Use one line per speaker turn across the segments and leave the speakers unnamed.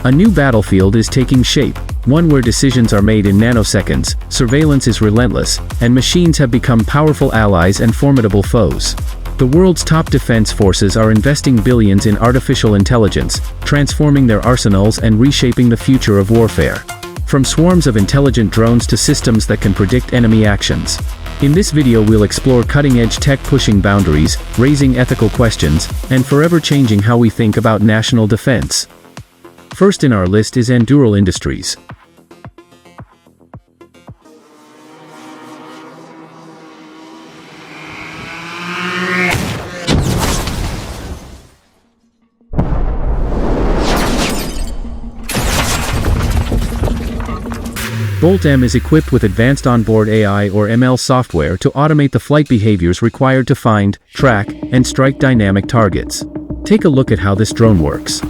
A new battlefield is taking shape, one where decisions are made in nanoseconds, surveillance is relentless, and machines have become powerful allies and formidable foes. The world's top defense forces are investing billions in artificial intelligence, transforming their arsenals and reshaping the future of warfare. From swarms of intelligent drones to systems that can predict enemy actions. In this video we'll explore cutting-edge tech pushing boundaries, raising ethical questions, and forever changing how we think about national defense. First in our list is Anduril Industries. Bolt-M is equipped with advanced onboard AI or ML software to automate the flight behaviors required to find, track, and strike dynamic targets. Take a look at how this drone works.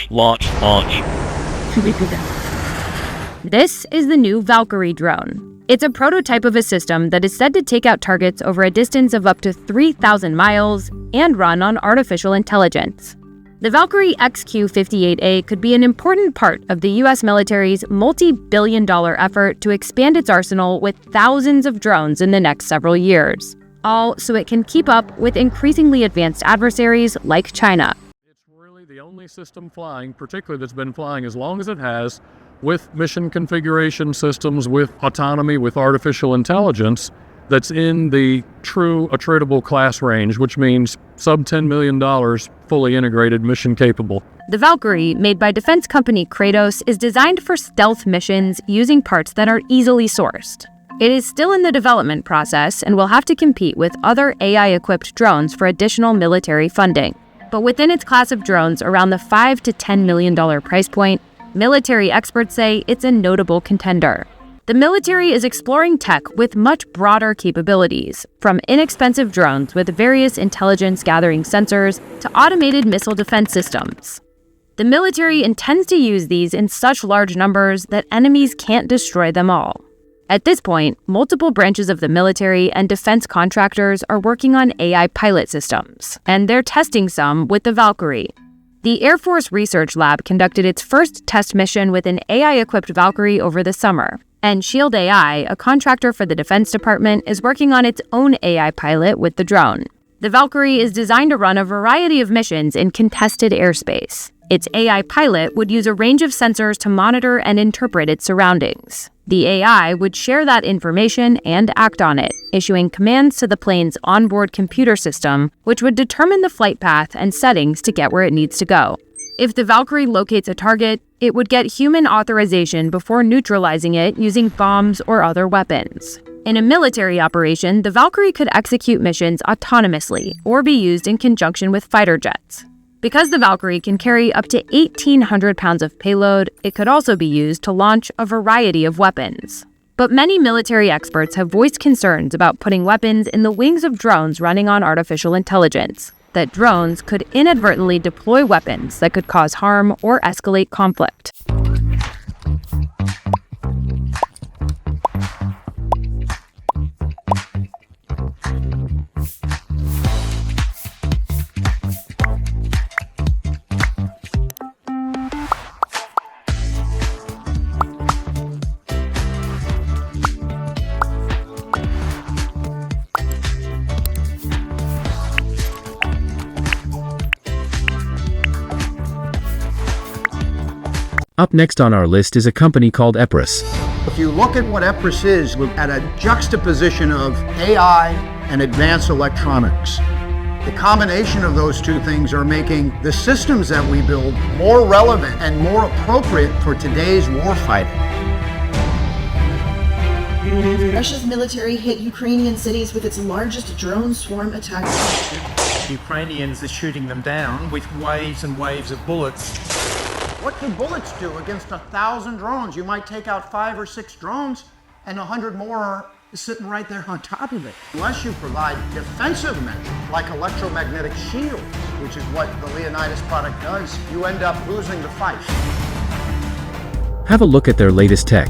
Launch.
This is the new Valkyrie drone. It's a prototype of a system that is said to take out targets over a distance of up to 3,000 miles and run on artificial intelligence. The Valkyrie XQ-58A could be an important part of the US military's multi-billion-dollar effort to expand its arsenal with thousands of drones in the next several years, all so it can keep up with increasingly advanced adversaries like China.
The only system flying, particularly that's been flying as long as it has, with mission configuration systems, with autonomy, with artificial intelligence, that's in the true attritable class range, which means sub $10 million, fully integrated, mission capable.
The Valkyrie, made by defense company Kratos, is designed for stealth missions using parts that are easily sourced. It is still in the development process and will have to compete with other AI-equipped drones for additional military funding. But within its class of drones around the $5 to $10 million price point, military experts say it's a notable contender. The military is exploring tech with much broader capabilities, from inexpensive drones with various intelligence-gathering sensors to automated missile defense systems. The military intends to use these in such large numbers that enemies can't destroy them all. At this point, multiple branches of the military and defense contractors are working on AI pilot systems, and they're testing some with the Valkyrie. The Air Force Research Lab conducted its first test mission with an AI-equipped Valkyrie over the summer, and Shield AI, a contractor for the Defense Department, is working on its own AI pilot with the drone. The Valkyrie is designed to run a variety of missions in contested airspace. Its AI pilot would use a range of sensors to monitor and interpret its surroundings. The AI would share that information and act on it, issuing commands to the plane's onboard computer system, which would determine the flight path and settings to get where it needs to go. If the Valkyrie locates a target, it would get human authorization before neutralizing it using bombs or other weapons. In a military operation, the Valkyrie could execute missions autonomously or be used in conjunction with fighter jets. Because the Valkyrie can carry up to 1,800 pounds of payload, it could also be used to launch a variety of weapons. But many military experts have voiced concerns about putting weapons in the wings of drones running on artificial intelligence, that drones could inadvertently deploy weapons that could cause harm or escalate conflict.
Up next on our list is a company called Epis.
If you look at what Epis is, we're at a juxtaposition of AI and advanced electronics. The combination of those two things are making the systems that we build more relevant and more appropriate for today's warfighting.
Russia's military hit Ukrainian cities with its largest drone swarm attack.
Ukrainians are shooting them down with waves and waves of bullets.
What can bullets do against 1,000 drones? You might take out 5 or 6 drones and 100 more are sitting right there on top of it. Unless you provide defensive measures like electromagnetic shields, which is what the Leonidas product does, you end up losing the fight.
Have a look at their latest tech.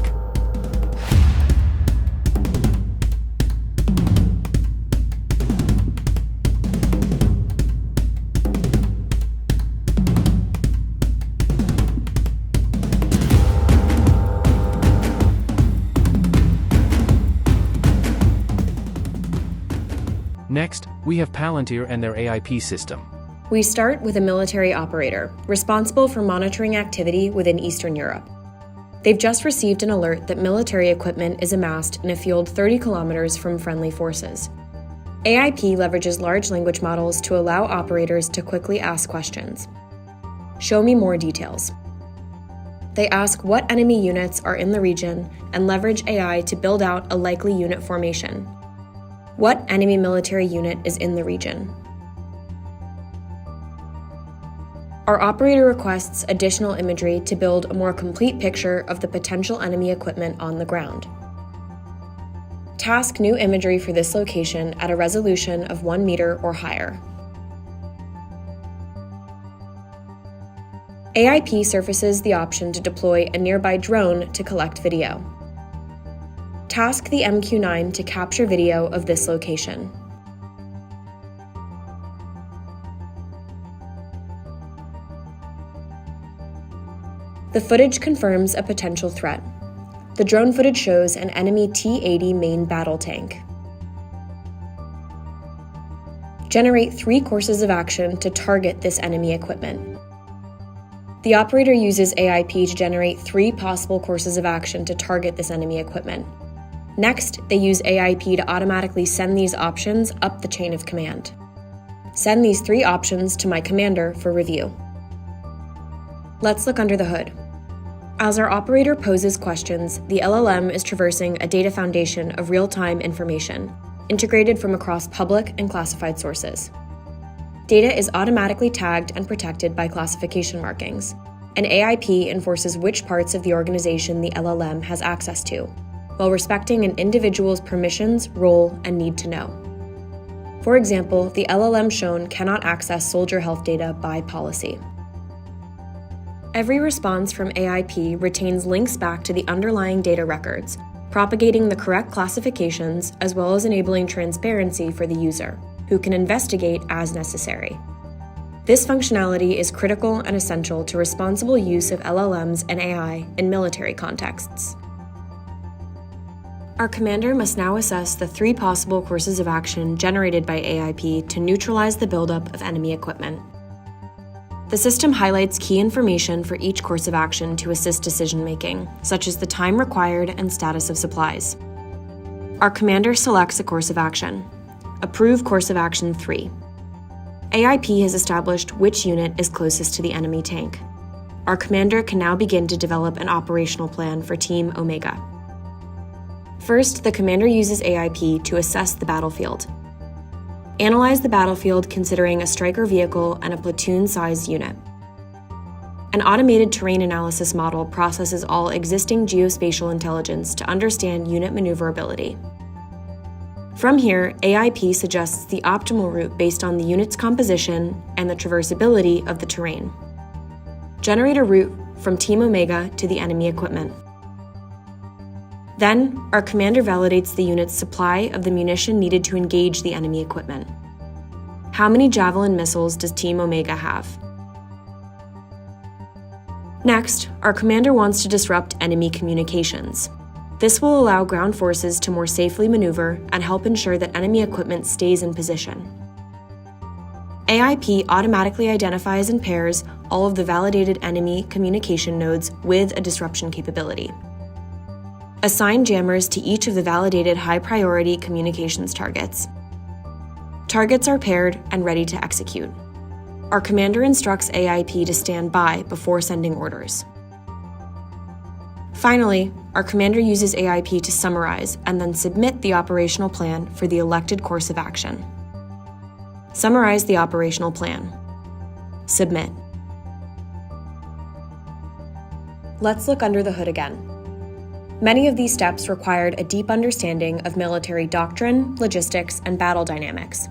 Next, we have Palantir and their AIP system.
We start with a military operator, responsible for monitoring activity within Eastern Europe. They've just received an alert that military equipment is amassed in a field 30 kilometers from friendly forces. AIP leverages large language models to allow operators to quickly ask questions. Show me more details. They ask what enemy units are in the region and leverage AI to build out a likely unit formation. What enemy military unit is in the region? Our operator requests additional imagery to build a more complete picture of the potential enemy equipment on the ground. Task new imagery for this location at a resolution of 1 meter or higher. AIP surfaces the option to deploy a nearby drone to collect video. Task the MQ-9 to capture video of this location. The footage confirms a potential threat. The drone footage shows an enemy T-80 main battle tank. Generate 3 courses of action to target this enemy equipment. The operator uses AIP to generate 3 possible courses of action to target this enemy equipment. Next, they use AIP to automatically send these options up the chain of command. Send these 3 options to my commander for review. Let's look under the hood. As our operator poses questions, the LLM is traversing a data foundation of real-time information, integrated from across public and classified sources. Data is automatically tagged and protected by classification markings, and AIP enforces which parts of the organization the LLM has access to, while respecting an individual's permissions, role, and need to know. For example, the LLM shown cannot access soldier health data by policy. Every response from AIP retains links back to the underlying data records, propagating the correct classifications as well as enabling transparency for the user, who can investigate as necessary. This functionality is critical and essential to responsible use of LLMs and AI in military contexts. Our commander must now assess the 3 possible courses of action generated by AIP to neutralize the buildup of enemy equipment. The system highlights key information for each course of action to assist decision-making, such as the time required and status of supplies. Our commander selects a course of action. Approve course of action 3. AIP has established which unit is closest to the enemy tank. Our commander can now begin to develop an operational plan for Team Omega. First, the commander uses AIP to assess the battlefield. Analyze the battlefield considering a striker vehicle and a platoon-sized unit. An automated terrain analysis model processes all existing geospatial intelligence to understand unit maneuverability. From here, AIP suggests the optimal route based on the unit's composition and the traversability of the terrain. Generate a route from Team Omega to the enemy equipment. Then, our commander validates the unit's supply of the munition needed to engage the enemy equipment. How many Javelin missiles does Team Omega have? Next, our commander wants to disrupt enemy communications. This will allow ground forces to more safely maneuver and help ensure that enemy equipment stays in position. AIP automatically identifies and pairs all of the validated enemy communication nodes with a disruption capability. Assign jammers to each of the validated high-priority communications targets. Targets are paired and ready to execute. Our commander instructs AIP to stand by before sending orders. Finally, our commander uses AIP to summarize and then submit the operational plan for the elected course of action. Summarize the operational plan. Submit. Let's look under the hood again. Many of these steps required a deep understanding of military doctrine, logistics, and battle dynamics.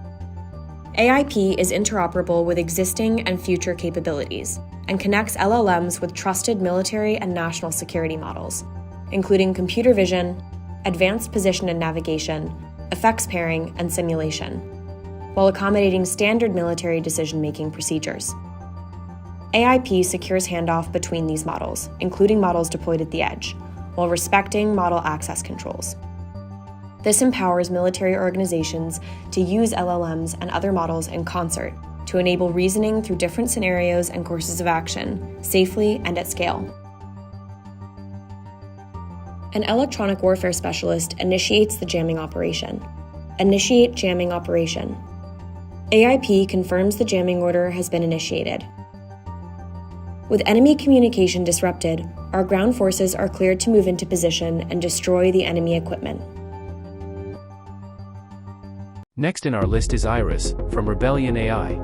AIP is interoperable with existing and future capabilities and connects LLMs with trusted military and national security models, including computer vision, advanced position and navigation, effects pairing, and simulation, while accommodating standard military decision-making procedures. AIP secures handoff between these models, including models deployed at the edge, while respecting model access controls. This empowers military organizations to use LLMs and other models in concert to enable reasoning through different scenarios and courses of action, safely and at scale. An electronic warfare specialist initiates the jamming operation. Initiate jamming operation. AIP confirms the jamming order has been initiated. With enemy communication disrupted, our ground forces are cleared to move into position and destroy the enemy equipment.
Next in our list is Iris, from Rebellion AI.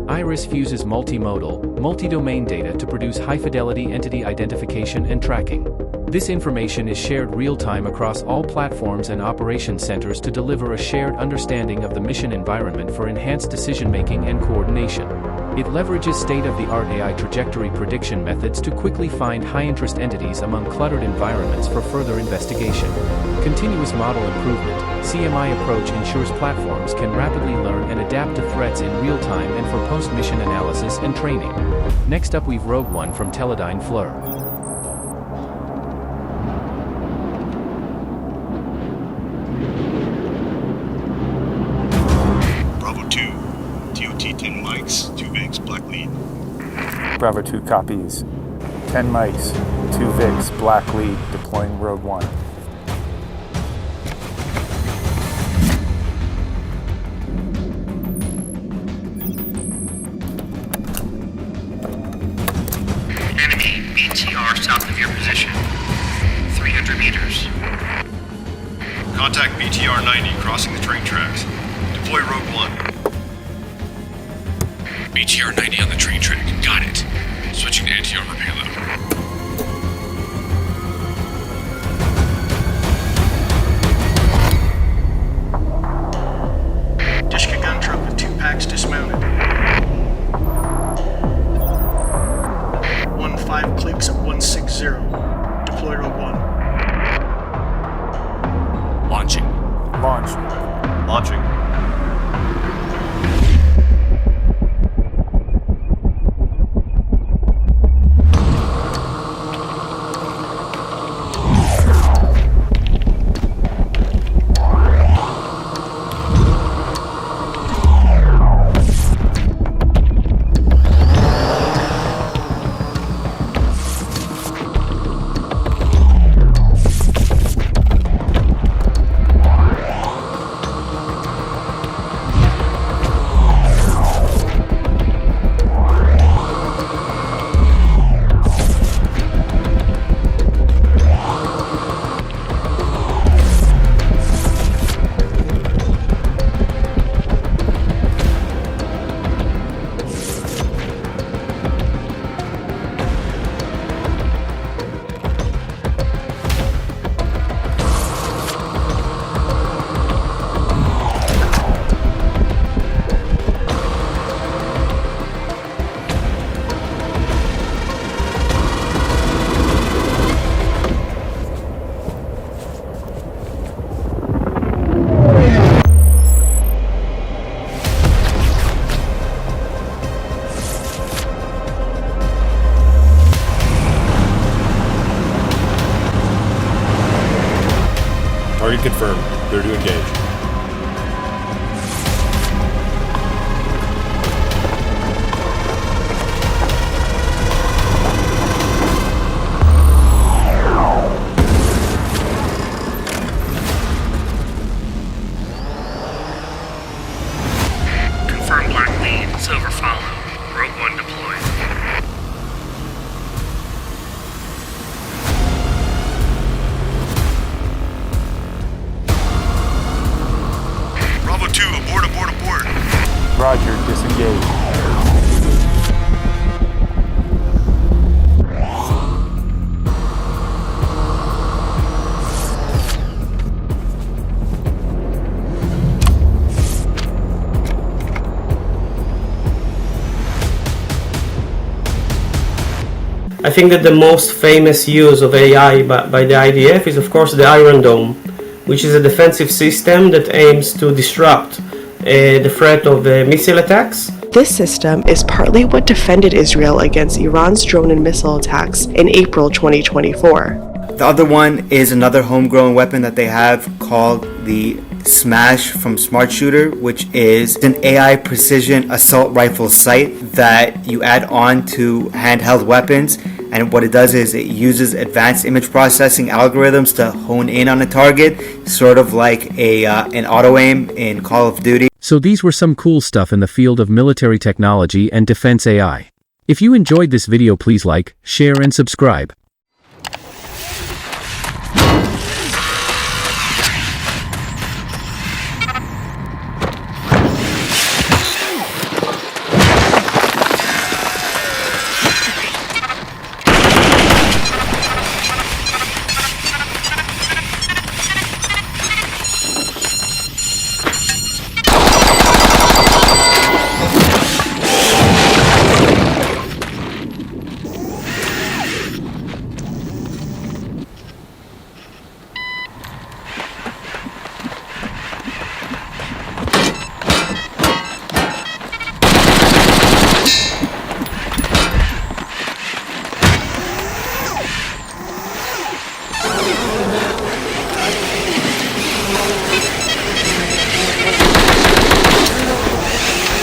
Iris fuses multimodal, multi-domain data to produce high-fidelity entity identification and tracking. This information is shared real-time across all platforms and operation centers to deliver a shared understanding of the mission environment for enhanced decision-making and coordination. It leverages state-of-the-art AI trajectory prediction methods to quickly find high-interest entities among cluttered environments for further investigation. Continuous model improvement, CMI approach ensures platforms can rapidly learn and adapt to threats in real time and for post-mission analysis and training. Next up we've Rogue One from Teledyne FLIR.
Bravo 2, TOT 10 mics, 2 VIGs, black lead.
Bravo 2 copies. 10 mics, 2 VIGs, black lead, deploying Rogue One.
Enemy BTR south of your position. 300 meters.
Contact BTR 90 crossing the train tracks. Deploy Rogue One.
BTR 90 on the train track. Got it. Switching to anti-armor payload.
Dishka gun truck with 2 packs dismounted. 1-5 clicks at 160. Deploy Rogue One.
Launching.
Launch.
Launching. Target confirmed. Clear to engage.
I think that the most famous use of AI by the IDF is of course the Iron Dome, which is a defensive system that aims to disrupt the threat of missile attacks.
This system is partly what defended Israel against Iran's drone and missile attacks in April 2024.
The other one is another homegrown weapon that they have called the Smash from Smart Shooter, which is an AI precision assault rifle sight that you add on to handheld weapons. And what it does is it uses advanced image processing algorithms to hone in on a target, sort of like an auto aim in Call of Duty.
So these were some cool stuff in the field of military technology and defense AI. If you enjoyed this video, please like, share and subscribe.